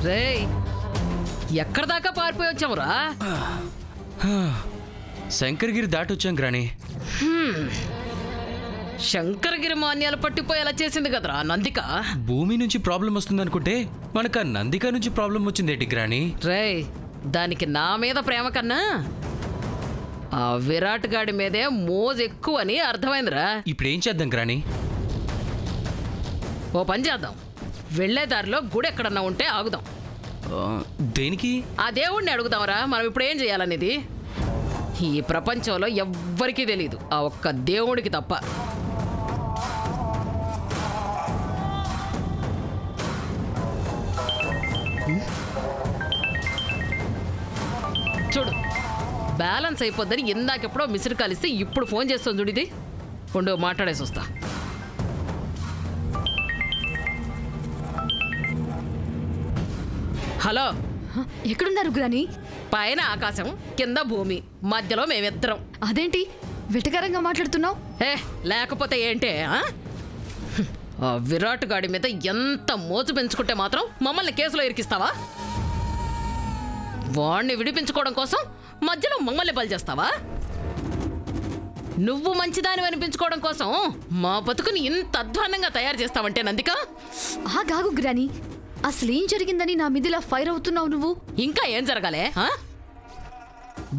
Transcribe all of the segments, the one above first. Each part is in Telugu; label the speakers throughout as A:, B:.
A: రేయ్, ఎక్కడ దాకా పారిపోయి వచ్చావురా?
B: శంకరగిరి దాటొచ్చాం గ్రాని.
A: శంకరగిరి మాన్యాలు పట్టిపోయేలా చేసింది కదరా నందిక.
B: భూమి నుంచి ప్రాబ్లం వస్తుందనుకుంటే మనకు ఆ నందిక నుంచి ప్రాబ్లం వచ్చిందేంటి గ్రాని?
A: రేయ్, దానికి నా మీద ప్రేమ కన్నా ఆ విరాట్ గాడి మీదే మోజు ఎక్కువ అని అర్థమైందిరా.
B: ఇప్పుడు ఏం చేద్దాం గ్రాని?
A: ఓ పని చేద్దాం, వెళ్లే దారిలో గుడి ఎక్కడన్నా ఉంటే ఆగుదాం.
B: దేనికి?
A: ఆ దేవుణ్ణి అడుగుదాంరా మనం ఇప్పుడు ఏం చేయాలనేది. ఈ ప్రపంచంలో ఎవ్వరికీ తెలీదు, ఆ ఒక్క దేవుడికి తప్ప. చూడు, బ్యాలెన్స్ అయిపోద్దని ఇందాకెప్పుడో మిస్డ్ కాల్ ఇస్తే ఇప్పుడు ఫోన్ చేస్తాను చూడు. ఇది ఉండు, మాట్లాడేసి వస్తా. హలో,
C: ఎక్కడున్నారు గ్రాని?
A: పైన ఆకాశం, కింద భూమి, మధ్యలో మేమిద్దరం.
C: అదేంటి వెటకారంగా మాట్లాడుతున్నావు?
A: లేకపోతే ఏంటే? ఆ విరాట్ గాడి మీద ఎంత మోజు పెంచుకుంటే మాత్రం మమ్మల్ని కేసులో ఇరికిస్తావా? వాణ్ణి విడిపించుకోవడం కోసం మధ్యలో మమ్మల్ని బలి చేస్తావా? నువ్వు మంచిదాని అనిపించుకోవడం కోసం మా బతుకుని ఇంత అధ్వానంగా తయారు చేస్తావంటే నందిక.
C: గాగు గ్రాని, అసలేం జరిగిందని నా మీదిలా ఫైర్ అవుతున్నావు నువ్వు?
A: ఇంకా ఏం జరగాలే?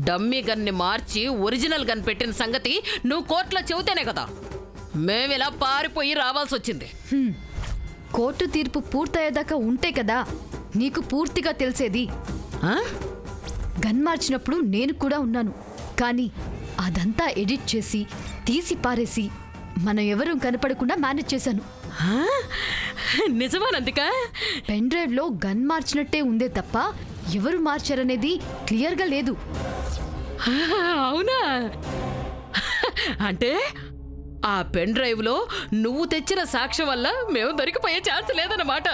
A: డమ్మీ గన్ని మార్చి ఒరిజినల్ గన్ పెట్టిన సంగతి నువ్వు కోర్టులో చెబితేనే కదా మేమిలా పారిపోయి రావాల్సి వచ్చింది.
C: కోర్టు తీర్పు పూర్తయ్యేదాకా ఉంటే కదా నీకు పూర్తిగా తెలిసేది. గన్ మార్చినప్పుడు నేను కూడా ఉన్నాను, కానీ అదంతా ఎడిట్ చేసి తీసి పారేసి మనం ఎవరూ కనపడకుండా మేనేజ్ చేశాను.
A: నిజమా నందిక?
C: పెన్ డ్రైవ్ లో గన్ మార్చినట్టే ఉందే తప్ప ఎవరు మార్చారనేది క్లియర్గా లేదు.
A: అవునా? అంటే ఆ పెన్ డ్రైవ్ లో నువ్వు తెచ్చిన సాక్ష్యం వల్ల మేము దొరికిపోయే ఛాన్స్ లేదన్నమాట.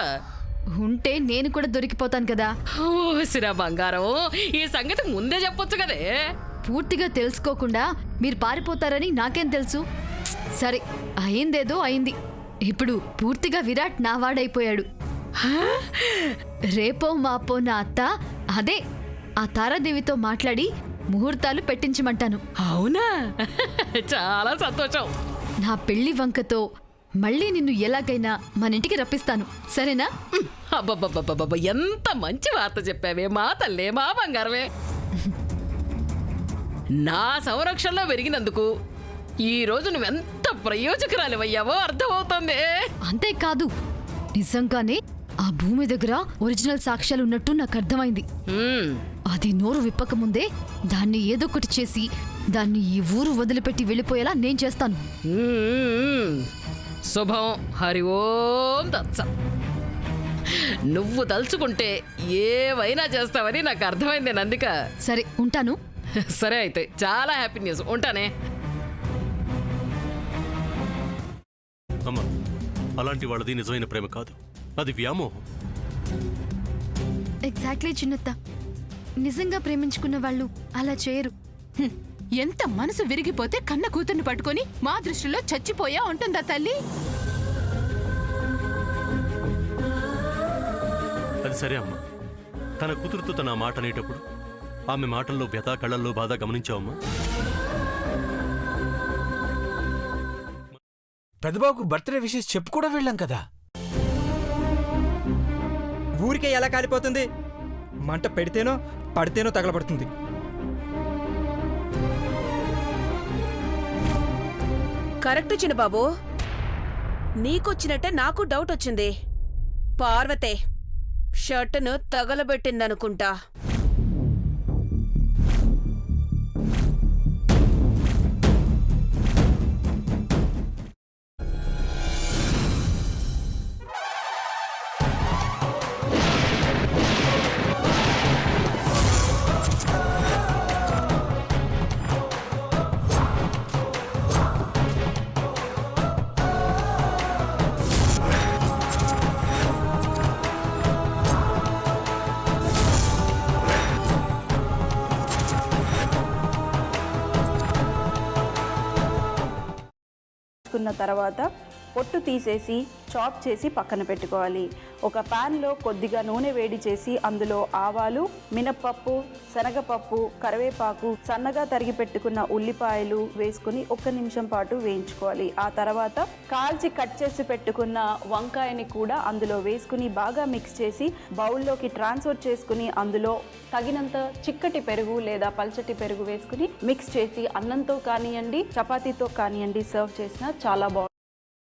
C: ఉంటే నేను కూడా దొరికిపోతాను కదా.
A: ఓ సిరా బంగారం, ఈ సంగతి ముందే చెప్పొచ్చు కదే.
C: పూర్తిగా తెలుసుకోకుండా మీరు పారిపోతారని నాకేం తెలుసు? సరే, అయిందేదో అయింది. ఇప్పుడు పూర్తిగా విరాట్ నా వాడైపోయాడు. రేపో మాపో నా అత్త అదే ఆ తారాదేవితో మాట్లాడి ముహూర్తాలు పెట్టించమంటాను.
A: అవునా? చాలా సంతోషం.
C: నా పెళ్లి వంకతో మళ్ళీ నిన్ను ఎలాగైనా మన ఇంటికి రప్పిస్తాను, సరేనా?
A: అబ్బబ్బబ్బబ్బబ్బ, ఎంత మంచి వార్త చెప్పావే మా తల్లే, మా బంగారమే. నా సంరక్షణలో పెరిగినందుకు ఈ రోజు నువ్వెంత ప్రయోజకురాలివయ్యావో అర్థమవుతుంది.
C: అంతేకాదు, నిజంగానే ఆ భూమి దగ్గర ఒరిజినల్ సాక్ష్యాలు ఉన్నట్టు నాకు అర్థమైంది. అది నోరు విప్పకముందే దాన్ని ఏదో ఒకటి చేసి దాన్ని ఈ ఊరు వదిలిపెట్టి వెళ్ళిపోయేలా నేను చేస్తాను.
A: శుభం. హరి ఓం తత్సం. నువ్వు తలుచుకుంటే ఏవైనా చేస్తావని నాకు అర్థమైంది నందిక.
C: సరే, ఉంటాను.
A: సరే అయితే, చాలా హ్యాపీ న్యూస్. ఉంటానే.
D: అమ్మా, అలాంటి వాళ్ళది నిజమైన ప్రేమ కాదు, అది వ్యామోహం.
C: ఎగ్జాక్ట్లీ చిన్నత్త, నిజంగా ప్రేమించుకున్న వాళ్ళు అలా చేయరు.
E: ఎంత మనసు విరిగిపోతే కన్న కూతుర్ని పట్టుకొని మా దృష్టిలో చచ్చిపోయా ఉంటుందా తల్లి?
D: అది సరే అమ్మా, తన కూతురుతో తన మాట అనేటప్పుడు ఆమె మాటల్లో వ్యథ, కళ్ళల్లో బాధ గమనించావమ్మా?
F: పెద్దబాబుకు బర్త్డే విషెస్ చెప్పు కూడా వెళ్ళాం కదా.
G: ఊరికే ఎలా కాలిపోతుంది? మంట పెడితేనో పడితేనో తగలబడుతుంది.
H: కరెక్ట్ చిన్నబాబు, నీకొచ్చినట్టే నాకు డౌట్ వచ్చింది. పార్వతే షర్టును తగలబెట్టిందనుకుంటా.
I: తర్వాత పొట్టు తీసేసి చాప్ చేసి పక్కన పెట్టుకోవాలి. ఒక ప్యాన్లో కొద్దిగా నూనె వేడి చేసి అందులో ఆవాలు, మినప్పప్పు, శనగపప్పు, కరివేపాకు, సన్నగా తరిగి పెట్టుకున్న ఉల్లిపాయలు వేసుకుని 1 నిమిషం పాటు వేయించుకోవాలి. ఆ తర్వాత కాల్చి కట్ చేసి పెట్టుకున్న వంకాయని కూడా అందులో వేసుకుని బాగా మిక్స్ చేసి బౌల్లోకి ట్రాన్స్ఫర్ చేసుకుని అందులో తగినంత చిక్కటి పెరుగు లేదా పల్చటి పెరుగు వేసుకుని మిక్స్ చేసి అన్నంతో కానివ్వండి, చపాతీతో కానివ్వండి సర్వ్ చేసినా చాలా బాగుంటుంది.